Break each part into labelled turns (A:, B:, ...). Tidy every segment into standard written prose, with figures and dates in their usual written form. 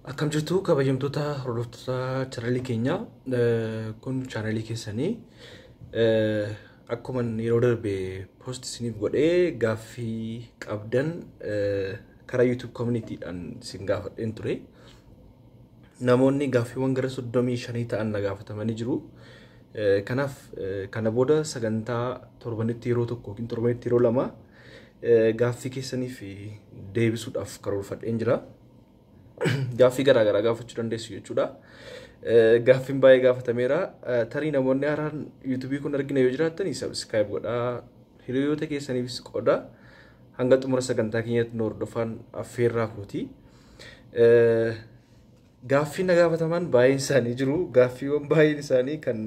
A: Akkam jirtu kabajamtoota hordoftoota chaanalii keenyaa kun chaanalii keessanii akkuma yeroo darbe post isiniif godhee gaaffii qabdan karaa YouTube community'dhaan isin gaafadheen ture. Namoonni gaaffiiwwan gara 35 ta'an na gaafatamanii jiru. Kanaaf kana booda sagantaa torbanitti yeroo tokko yookiin torbanitti yeroo lama gaaffii keessaniif deebisuudhaaf karoorfadheen jira. Gaaffii garaagaraa gaafachuu dandeessu jechuudha. Gaaffiin baay'ee gaafatameera. Tarii namoonni haaraan YouTube kun argina yoo jiraattan subscribe godhaa. Hiriyoota keessaniifis qooda. Hanga xumura sagantaa keenyatti nu hordofaa affeerraa kooti. Gaaffiin na gaafataman baay'een isaanii jiru. Gaaffiiwwan baay'een isaanii kan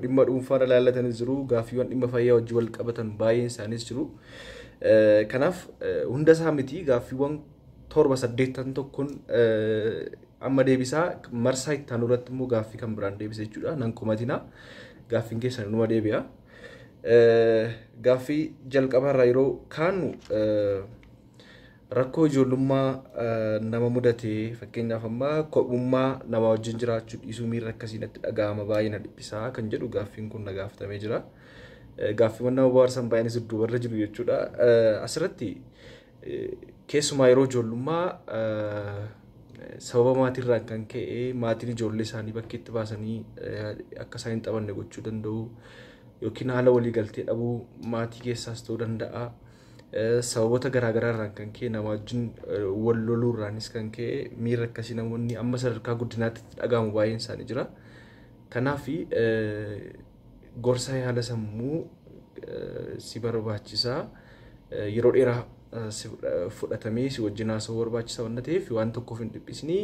A: dhimma dhuunfaan ilaallatanis jiru. Gaaffiiwwan dhimma fayyaa wajjin wal qabatan baay'een isaaniis jiru. Kanaaf hunda isaa miti gaaffiiwwan torba saddeettan tokkoon amma deebisaa marsaa itti aanu irratti immoo gaaffii kan biraan deebisa jechuudha. Nan komatina gaaffiin keessan numa deebi'a. Gaaffii jalqabaarraa yeroo kaanu rakkoo ijoollummaa nama mudatee fakkeenyaaf amma kophummaa nama wajjin jiraachuu dhiisuu miirri akkasii natti dhaga'ama baay'ee na dhiphisaa kan jedhu gaaffiin kun na gaafatamee jira. Gaaffiiwwan nama bohaarsan baay'eenis dudduubarra jiru jechuudha. Asirratti keessumaa yeroo ijoollummaa sababa maatiirraan kan ka'e maatiin ijoollee isaanii bakka itti baasanii akka isaan hin taphanne gochuu danda'u yookiin haala waliigaltee dhabuu maatii keessaas ta'uu danda'a. Sababoota garaagaraarraan kan ka'e nama wajjin wal loluurraanis kan ka'e miira akkasii namoonni amma sadarkaa guddinaatti dhagahamu baay'een isaanii jira. Kanaaf gorsa yaala sammuu si barbaachisaa yeroo dheeraa fudhatamee si wajjin haasa'uu barbaachisaa waan ta'eef waan tokkoof hin dhiphisnii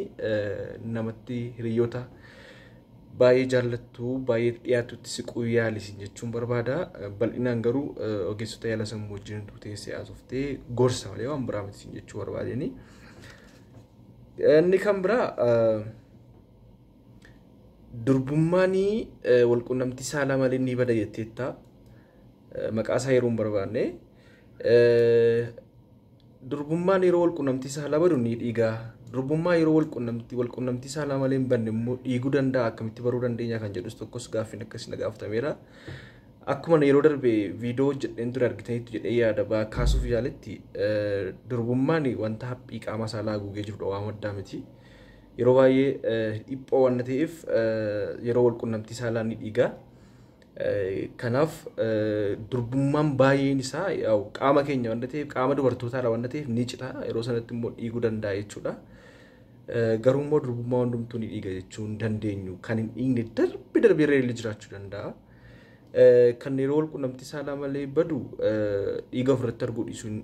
A: namatti hiriyoota baay'ee jaallattu baay'ee dhiyaatutti siquu yaalisin jechuun barbaada. Bal'inaan garuu ogeessota yaala sammuu wajjin teessee haasoftee gorsa malee waan biraa miti jechuu barbaadeni. Inni kan biraa durbummaanii walqunnamtii saalaa malee ni bada jetteetta. Maqaa isaa yeroo hin barbaanne. Durbummaan yeroo walqunnamtii saalaa badu ni dhiigaa. Durbummaa yeroo walqunnamtii saalaa malee hin banne immoo dhiiguu danda'a akkamitti baruu dandeenya kan jedhus tokkos gaaffiin akkasii na gaafatameera. Akkuma yeroo darbe viidiyoo hojjedheen ture argitaniitu jedhee yaada kaasuuf yaaletti durbummaan wanta haphii qaama saalaa haguugee jirudha waan addaa miti. Yeroo baay'ee dhiphoo waan ta'eef yeroo walqunnamtii saalaa ni dhiigaa. Kanaaf durbummaan baay'een isaa qaama keenya waan ta'eef qaama dubartootaadha waan ta'eef ni cita yeroo sanatti immoo dhiiguu danda'a jechuudha. Garuu immoo durbummaa hundumtuu ni dhiiga jechuu hin dandeenyu. Kan hin dhiigne darbee reelli jiraachuu danda'a. Kan yeroo walqunnamtii saalaa malee badu dhiiga ofirratti arguu dhiisuun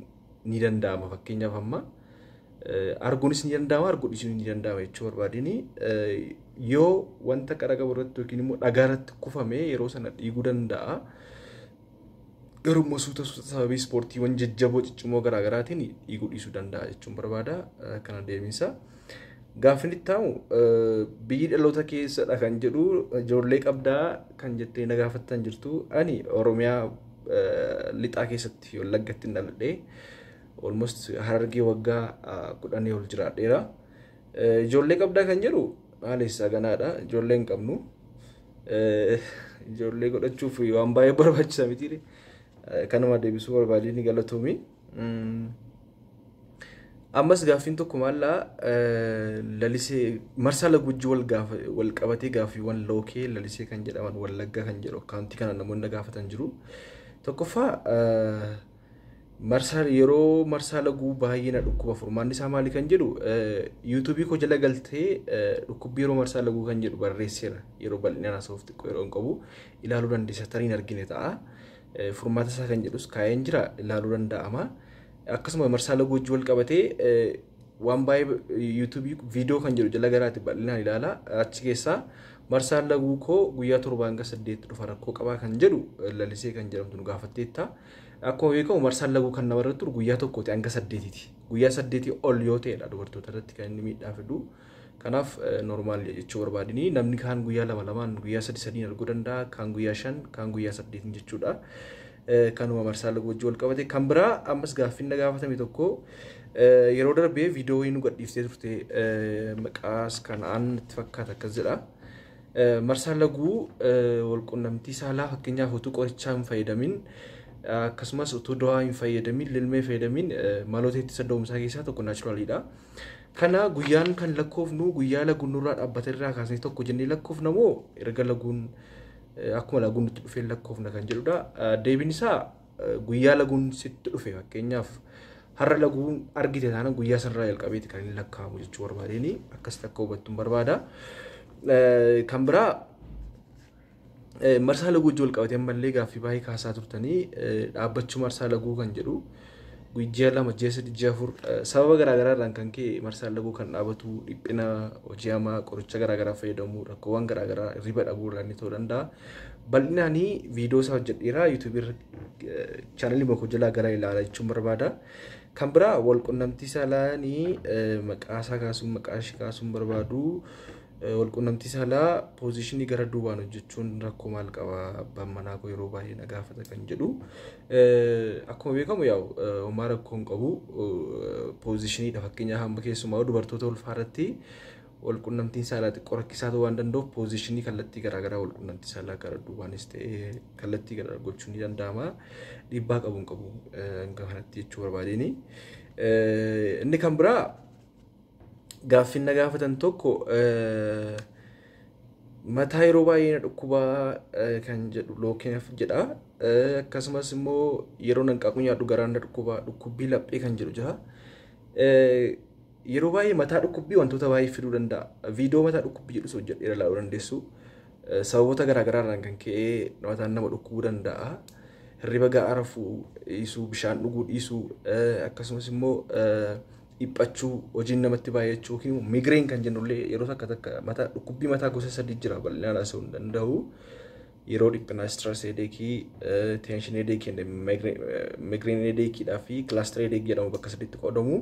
A: ni danda'ama. Fakkeenyaaf amma arguunis ni danda'ama arguu dhiisuun ni danda'ama jechuu barbaadeni. Yoo wanta qara qabu irratti yookiin immoo dhagaa irratti kufame yeroo sana dhiiguu danda'a. Garuu immoo suuta sababii ispoortiiwwan jajjaboo ciccimoo garaagaraatiin dhiiguu dhiisuu danda'a jechuun barbaada. Kana deemisa. Gaaffiin itti aanu biyyi dhaloota keessadha kan jedhu ijoollee qabdaa kan jettee na gaafattan jirtu. Ani Oromiyaa lixaa keessatti Wallaggatti hin dhaladhee almost Harargee waggaa 10 ol jiraadheera. Ijoollee qabdaa kan jedhu maalessaa ganaadha. Ijoollee hin qabnu. Ijoollee godhachuuf waan baay'ee barbaachisaa miti. Kanuma deebisuu barbaadeen galatoomii. Ammas gaaffiin tokko maallaa lalisee marsaa lagujji wal qabatee gaaffiiwwan lookee lalisee kan jedhaman Wallagga kan jedhu akkaawuntii kana namoonni gaafatan jiru. Tokkoffaa yeroo marsaa laguu baay'ee na dhukkuba furmaanni isaa maali kan jedhu YouTube koo jala galtee dhukkubbii yeroo marsaa laguu kan jedhu barreesseera. Yeroo bal'inaan haasa'uuf xiqqoo yeroo hin qabu ilaaluu dandeessa tariin argine ta'a. Furmaata isaa kan jedhus kaa'een jira ilaaluu danda'ama. Akkasuma marsaa laguu wajjin wal qabatee waan baay'ee YouTube viidiyoo kan jedhu jala garaatti bal'inaan ilaala. Achi keessaa marsaa laguu koo guyyaa 7 hanga 8 dhufa rakkoo qabaa kan jedhu lalisee kan jedhamtu nu gaafatteetta. Akkuma beekamu marsaan laguu kan namarratti turu guyyaa tokkooti hanga 8ti. Guyyaa 8 ol yoo ta'edha dubartoota irratti kan inni miidhaa fidu. Kanaaf normaal jechuu barbaadini namni kaan guyyaa 2 guyyaa 3 arguu danda'a kaan guyyaa 5 kaan guyyaa 8 jechuudha. kanuma marsaa laguu wajjin wal qabate kan biraa ammas gaaffii na gaafatame tokko yeroo darbee viidiyoo nu gadhiiftee turte maqaas kanaan itti fakkaata akkas jedha marsaa laguu wal qunnamtii saalaa fakkeenyaaf utuu qorichaa hin fayyadamin akkasumas utuu dawaa hin fayyadamin lilmee fayyadamin maloota ittisa da'umsaa keessaa tokko naachuraalidha. Kana guyyaan kan lakkoofnu guyyaa laguun nurraa dhaabbate irraa kaasnee tokko jennee lakkoofna moo erga laguun akkuma laguun itti dhufee lakkoofna kan jedhudha. Deebiin isaa guyyaa laguun sitti dhufe fakkeenyaaf har'a laguun argite taana guyyaa sanarraa jalqabeeti kan inni lakkaa'amu jechuu barbaadeni akkasitti akka hubattuun barbaada. Kan biraa marsaa laguu wajjin wal qabatee ammallee gaaffii baay'ee kaasaa turtanii dhaabbachuu marsaa laguu kan jedhu guyyaa lama ji'a sadii ji'a afur sababa garaagaraadhaan kan ka'e marsaa laguu kan dhaabatu dhiphina hojii hamaa qoricha garaagaraa fayyadamuu rakkoowwan garaagaraa riba dhabuu irraa ni ta'uu danda'a. Bal'inaanii viidiyoo isaa hojjedheeraa yuutuubii chaanalii makoo jalaa gara ilaalaa jechuun barbaada. Kan biraa wal qunnamtii saalaanii maqaa isaa kaasuun maqaa ishee kaasuun barbaadu. Wal qunnamtii saalaa poozishinii gara duubaan hojjechuun rakkoo maal qaba abbaan manaa koo yeroo baay'ee na gaafata kan jedhu. Akkuma beekamu homaa rakkoo hin qabu poozishiniidha fakkeenyaaf hamba keessumaa dubartoota ulfaarratti wal qunnamtiin saalaa xiqqoo rakkisaa ta'uu waan danda'uuf poozishinii kallattii garaagaraa wal qunnamtii saalaa gara duubaanis ta'ee kallattii gara gochuun ni danda'ama. Dhiibbaa qabu hin qabu hanga kanatti jechuu barbaadeni. Inni kan biraa gaaffii na gaafatan tokko mataa yeroo baay'ee na dhukkubaa kan jedhu lookeef jedha. Akkasumas immoo yeroo hanqaaquu nyaadhu garaan na dhukkubaa dhukkubbii laphee kan jedhu jira. Yeroo baay'ee mataa dhukkubbii wantoota baay'ee fiduu danda'a. Viidiyoo mataa dhukkubbii jedhu hojjedheera ilaaluu dandeessu. Sababoota garaagaraadhaan kan ka'e mataan nama dhukkubuu danda'a. Hirriba ga'aa rafuu dhiisuu, bishaan dhuguu dhiisuu akkasumas immoo dhiphachuu hojiin namatti baay'achuu yookiin migreen kan jennullee yeroo takka mataa dhukkubbii mataa gosa sadii jira bal'inaan haasa'uu hin danda'u. Yeroo dhiphinaa stress headache, tension headache, migreen headache fi cluster headache jedhamu bakka sadiitti qoodamu.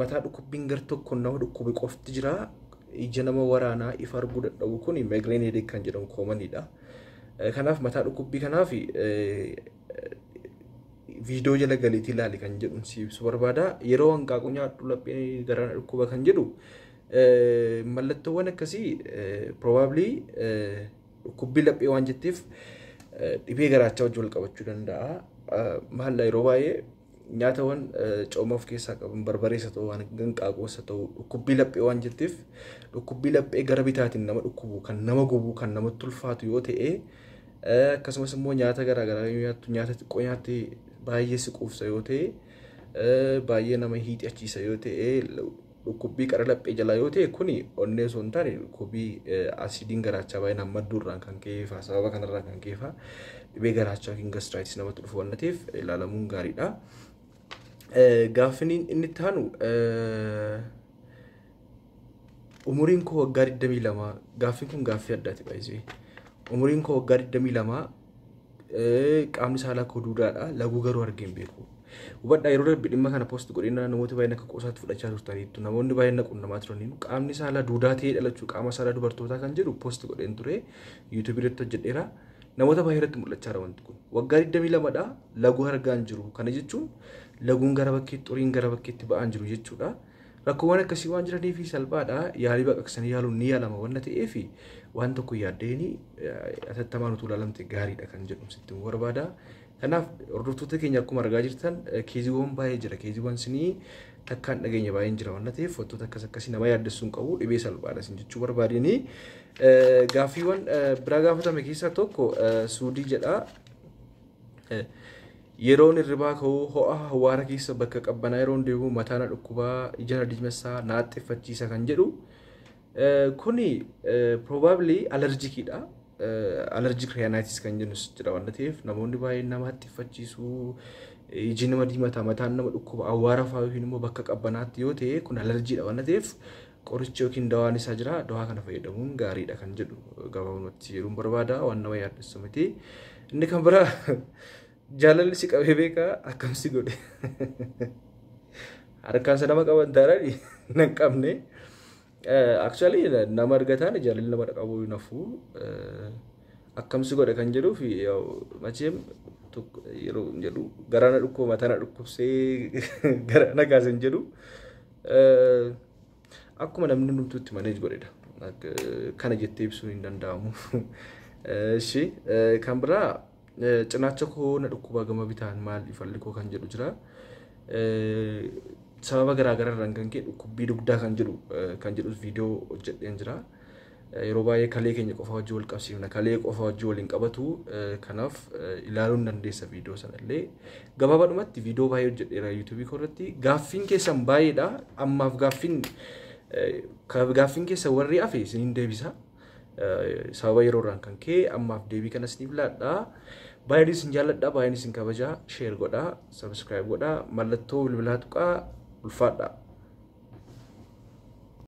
A: Mataa dhukkubbiin gar tokko nama dhukkube qofti jira. Ija nama waraanaa ifa arguu dadhabu kun migreen headache kan jedhamu koomanidha. Kanaaf mataa dhukkubbii kanaaf viidiyoo jala galiitii ilaali kan jedhu si ibsu barbaada. Yeroo hanqaaquu nyaadhu laphee garaan dhukkuba kan jedhu mallattoowwan akkasii probably dhukkubbii laphee waan jetteef dhibee garaachaa wajjin wal qabachuu danda'a. Maalla yeroo baay'ee nyaatawwan cooma of keessaa qaban barbareessa ta'uu waan hanqaaquus ta'u dhukkubbii laphee waan jetteef dhukkubbii laphee gara bitaatiin nama dhukkubu kan nama gubu kan namatti ulfaatu yoo ta'e akkasumas immoo nyaata garaagaraa nyaata xiqqoo nyaattee baay'ee si quufsa yoo ta'e baay'ee nama hiixachiisa yoo ta'e dhukkubbii qara laphee jalaa yoo ta'e kuni onnee osoo hin taane dhukkubbii asiidiin garaachaa baay'inaan madduurraan kan ka'eefa sababa kanarraa kan ka'eefa dhibee garaachaa yookiin gastraayitis namatti dhufu waan ta'eef ilaalamuun gaariidha. Gaaffiin inni itti aanu umuriin koo waggaa 22 gaaffiin kun gaaffii addaati baay'ee. Umuriin koo waggaa 22 qaamni saalaa koo duudaadha laguu garuu argee hin beeku. Hubadhaa yeroo darbe dhimma kana poost godhina namoota baay'een akka qoosaatti fudhachaa turtaniitu namoonni baay'een qunnamaa turaniiru qaamni saalaa duudaa ta'ee dhalachuu qaama saalaa dubartootaa kan jedhu poost godheen ture yuutuubii irratti hojjedheera. Namoota baay'ee irratti mul'achaa jira wanti kun waggaa 22dha laguu argaa hin jiru kana jechuun laguun gara bakkeetti xuriin gara bakkeetti ba'aa hin jiru jechuudha. Rakkoowwan akkasii waan jiraniif salphaadha yaalii baqaqsanii yaaluun ni yaalama waan ta'eef waan tokko yaaddeeni atattamaan utuu ilaalamte gaariidha kan jedhu sitti barbaada. Kanaaf hordoftoota keenya akkuma argaa jirtan keeziiwwan baay'ee jira keeziiwwan sinii takkaan dhageenya baay'een jira waan ta'eef wantoota akkasii nama yaaddessuun qabu dhibee salphaadha sin jechuu barbaadeni. Gaaffiiwwan biraa gaafatame keessaa tokko suudii jedha. Yeroon hirribaa ka'uu ho'a hawaara keessa bakka qabbanaa yeroon deemu mataa na dhukkubaa ija na diimessaa na haxxiffachiisa kan jedhu kuni probably allergikiidha. Allergic rhinitis kan jennus jira waan ta'eef namoonni baay'een nama haxxiffachiisuu iji nama diimataa mataan nama dhukkuba hawaara fa'aa yookiin immoo bakka qabbanaatti yoo ta'e kun allergiidha waan ta'eef qorichi yookiin dawaan isaa jira dawaa kana fayyadamuun gaariidha kan jedhu gabaabumatti yeroon barbaada waan nama yaaddessu miti. Inni kan biraa jaalalli si qabee beekaa akkamsi godhe harkaan isa nama qaban taanaan nan qabne. Actually nama argataan jaalalli nama qabu nafuu akkamsi godha kan jedhuu fi macheem yeroo jedhu garana dhukkoo matana dhukkubsee garana kaasan jedhu akkuma namni numtuutti manage godhedha. Kana jettee ibsuun hin danda'amu. Ishi kan biraa cinaacha koo na dhukkubaa gama bitaan maal ifalli koo kan jedhu jira. Sababa garaagaraa irraan kan ka'e dhukkubbii dugdaa kan jedhu viidiyoo hojjedheen jira. Yeroo baay'ee kalee keenya qofa wajjin wal qabsiifna. Kalee qofa wajjin waliin qabatu kanaaf ilaaluun dandeessa viidiyoo sanallee. Gabaabadhumatti viidiyoo baay'ee hojjedheera YouTube irratti. Gaaffiin keessan baay'eedha. Ammaaf gaaffiin keessa warri hafe isiniin deebisa. Sababa yeroo irraan kan ka'e ammaaf deebii kana isiniif laadha. Baay'een isin jaalladha, baay'een isin kabaja. Share godhaa, subscribe godhaa, mallattoo bilbilaa tuqaa ulfaadha.